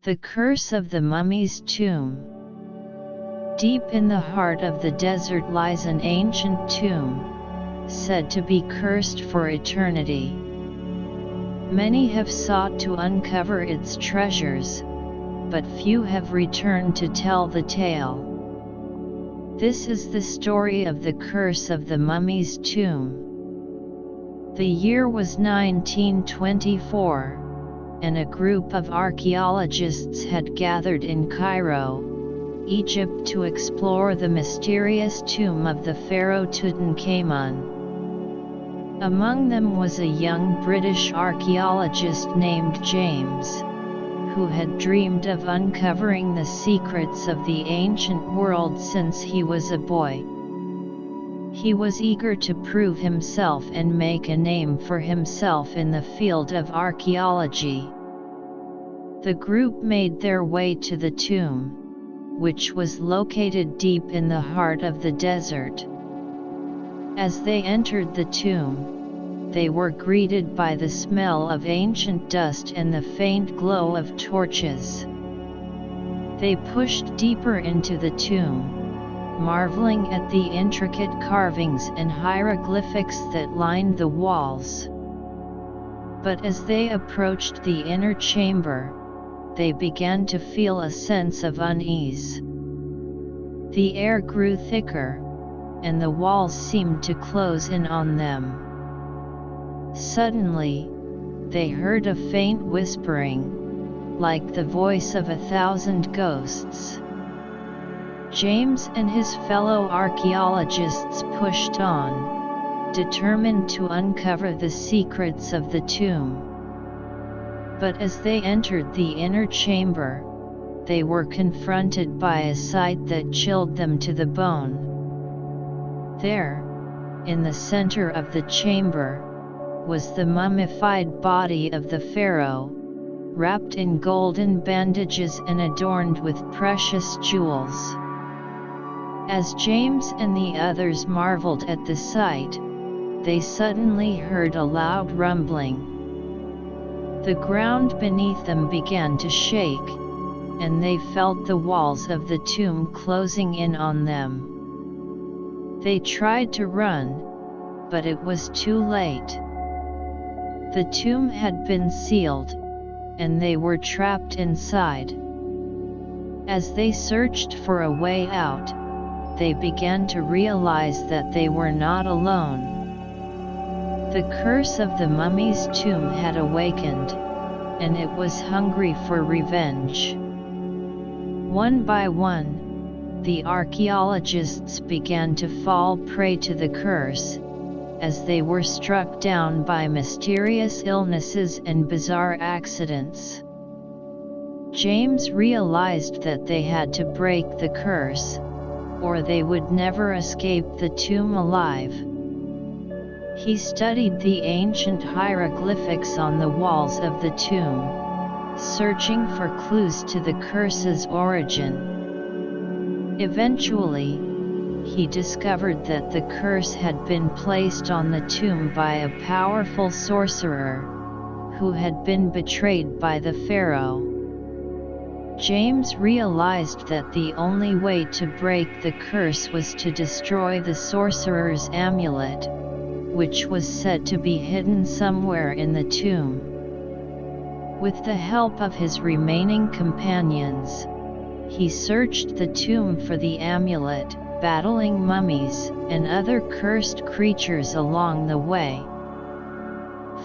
The Curse of the Mummy's Tomb. Deep in the heart of the desert lies an ancient tomb, said to be cursed for eternity. Many have sought to uncover its treasures, but few have returned to tell the tale. This is the story of the Curse of the Mummy's Tomb. The year was 1924. And a group of archaeologists had gathered in Cairo, Egypt to explore the mysterious tomb of the pharaoh Tutankhamun. Among them was a young British archaeologist named James, who had dreamed of uncovering the secrets of the ancient world since he was a boy. He was eager to prove himself and make a name for himself in the field of archaeology. The group made their way to the tomb, which was located deep in the heart of the desert. As they entered the tomb, they were greeted by the smell of ancient dust and the faint glow of torches. They pushed deeper into the tomb, marveling at the intricate carvings and hieroglyphics that lined the walls. But as they approached the inner chamber, they began to feel a sense of unease. The air grew thicker, and the walls seemed to close in on them. Suddenly, they heard a faint whispering, like the voice of 1,000 ghosts. James and his fellow archaeologists pushed on, determined to uncover the secrets of the tomb. But as they entered the inner chamber, they were confronted by a sight that chilled them to the bone. There, in the center of the chamber, was the mummified body of the pharaoh, wrapped in golden bandages and adorned with precious jewels. As James and the others marveled at the sight, they suddenly heard a loud rumbling. The ground beneath them began to shake, and they felt the walls of the tomb closing in on them. They tried to run, but it was too late. The tomb had been sealed, and they were trapped inside. As they searched for a way out, they began to realize that they were not alone. The curse of the mummy's tomb had awakened, and it was hungry for revenge. One by one, the archaeologists began to fall prey to the curse, as they were struck down by mysterious illnesses and bizarre accidents. James realized that they had to break the curse, or they would never escape the tomb alive. He studied the ancient hieroglyphics on the walls of the tomb, searching for clues to the curse's origin. Eventually, he discovered that the curse had been placed on the tomb by a powerful sorcerer, who had been betrayed by the pharaoh. James realized that the only way to break the curse was to destroy the sorcerer's amulet, which was said to be hidden somewhere in the tomb. With the help of his remaining companions, he searched the tomb for the amulet, battling mummies and other cursed creatures along the way.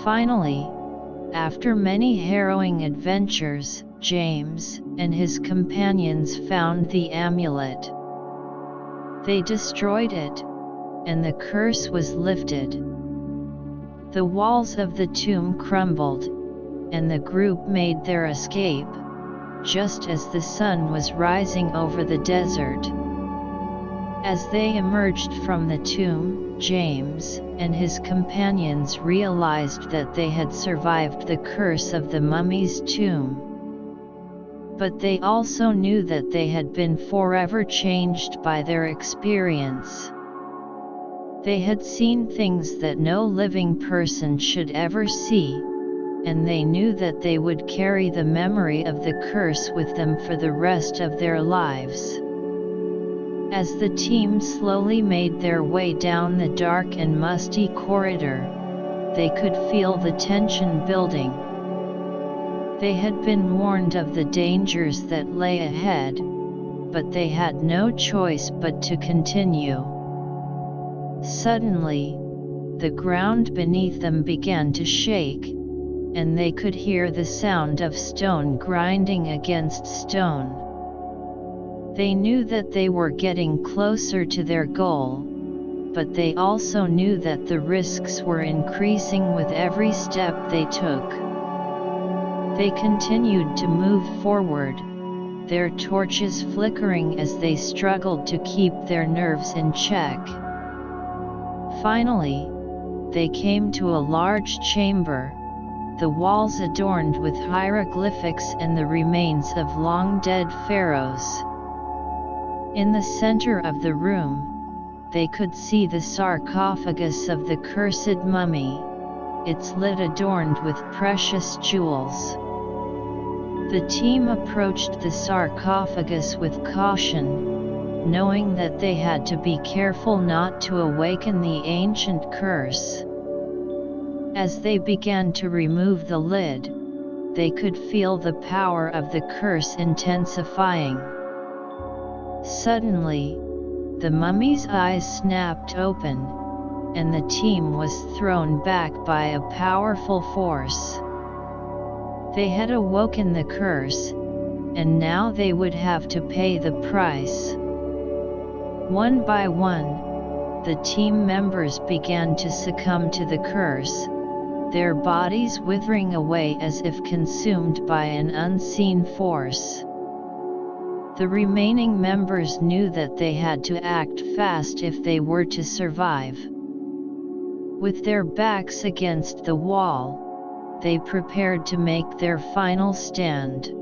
Finally, after many harrowing adventures, James and his companions found the amulet. They destroyed it, and the curse was lifted. The walls of the tomb crumbled, and the group made their escape, just as the sun was rising over the desert. As they emerged from the tomb, James and his companions realized that they had survived the curse of the mummy's tomb. But they also knew that they had been forever changed by their experience. They had seen things that no living person should ever see, and they knew that they would carry the memory of the curse with them for the rest of their lives. As the team slowly made their way down the dark and musty corridor, they could feel the tension building. They had been warned of the dangers that lay ahead, but they had no choice but to continue. Suddenly, the ground beneath them began to shake, and they could hear the sound of stone grinding against stone. They knew that they were getting closer to their goal, but they also knew that the risks were increasing with every step they took. They continued to move forward, their torches flickering as they struggled to keep their nerves in check. Finally, they came to a large chamber, the walls adorned with hieroglyphics and the remains of long-dead pharaohs. In the center of the room, they could see the sarcophagus of the cursed mummy, its lid adorned with precious jewels. The team approached the sarcophagus with caution, knowing that they had to be careful not to awaken the ancient curse. As they began to remove the lid, they could feel the power of the curse intensifying. Suddenly, the mummy's eyes snapped open, and the team was thrown back by a powerful force. They had awoken the curse, and now they would have to pay the price. One by one, the team members began to succumb to the curse, their bodies withering away as if consumed by an unseen force. The remaining members knew that they had to act fast if they were to survive. With their backs against the wall, they prepared to make their final stand.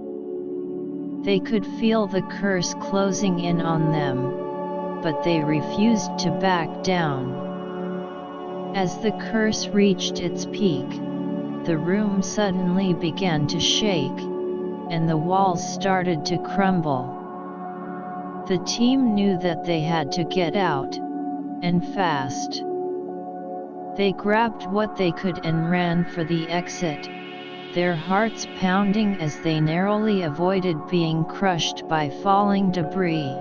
They could feel the curse closing in on them, but they refused to back down. As the curse reached its peak, the room suddenly began to shake, and the walls started to crumble. The team knew that they had to get out, and fast. They grabbed what they could and ran for the exit, their hearts pounding as they narrowly avoided being crushed by falling debris.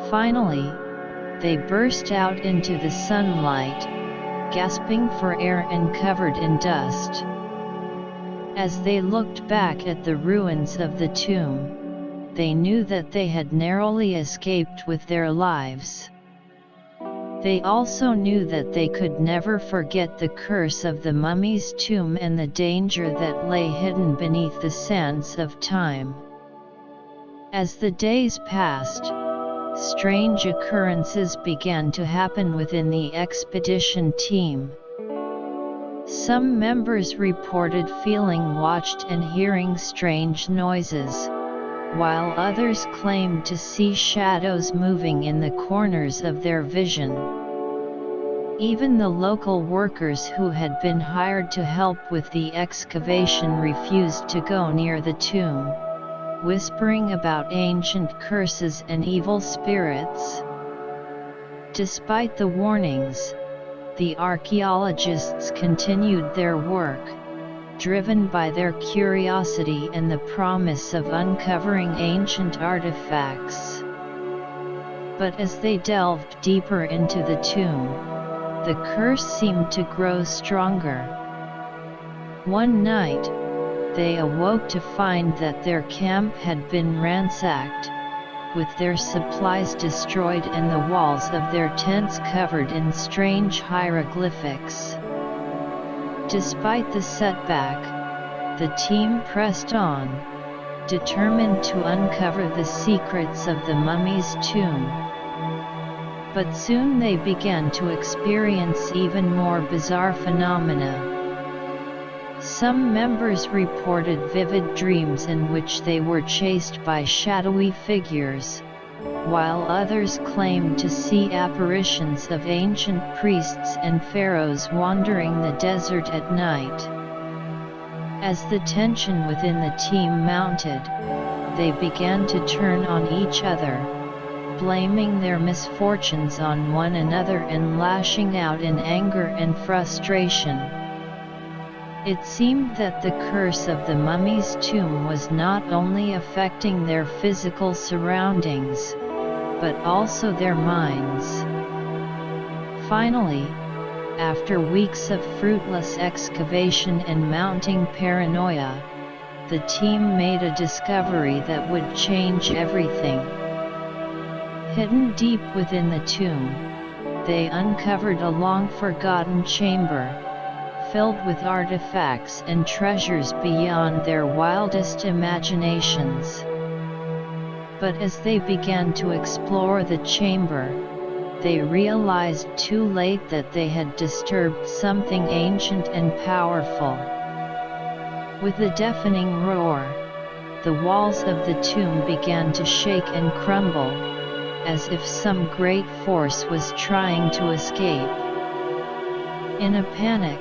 Finally, they burst out into the sunlight, gasping for air and covered in dust. As they looked back at the ruins of the tomb, they knew that they had narrowly escaped with their lives. They also knew that they could never forget the curse of the mummy's tomb and the danger that lay hidden beneath the sands of time. As the days passed, strange occurrences began to happen within the expedition team. Some members reported feeling watched and hearing strange noises, while others claimed to see shadows moving in the corners of their vision. Even the local workers who had been hired to help with the excavation refused to go near the tomb, whispering about ancient curses and evil spirits. Despite the warnings, the archaeologists continued their work, driven by their curiosity and the promise of uncovering ancient artifacts. But as they delved deeper into the tomb, the curse seemed to grow stronger. One night, they awoke to find that their camp had been ransacked, with their supplies destroyed and the walls of their tents covered in strange hieroglyphics. Despite the setback, the team pressed on, determined to uncover the secrets of the mummy's tomb. But soon they began to experience even more bizarre phenomena. Some members reported vivid dreams in which they were chased by shadowy figures, while others claimed to see apparitions of ancient priests and pharaohs wandering the desert at night. As the tension within the team mounted, they began to turn on each other, blaming their misfortunes on one another and lashing out in anger and frustration. It seemed that the curse of the mummy's tomb was not only affecting their physical surroundings, but also their minds. Finally, after weeks of fruitless excavation and mounting paranoia, the team made a discovery that would change everything. Hidden deep within the tomb, they uncovered a long-forgotten chamber, filled with artifacts and treasures beyond their wildest imaginations. But as they began to explore the chamber, they realized too late that they had disturbed something ancient and powerful. With a deafening roar, the walls of the tomb began to shake and crumble, as if some great force was trying to escape. In a panic,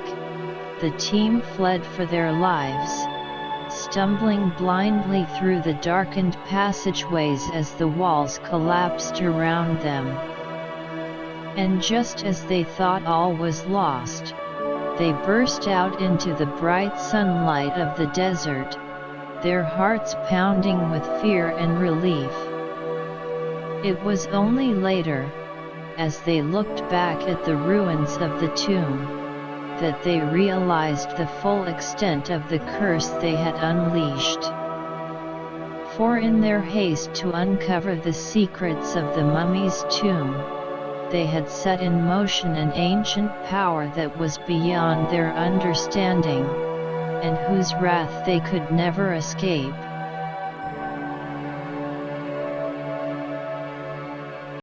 the team fled for their lives, stumbling blindly through the darkened passageways as the walls collapsed around them. And just as they thought all was lost, they burst out into the bright sunlight of the desert, their hearts pounding with fear and relief. It was only later, as they looked back at the ruins of the tomb, that they realized the full extent of the curse they had unleashed. For in their haste to uncover the secrets of the mummy's tomb, they had set in motion an ancient power that was beyond their understanding, and whose wrath they could never escape.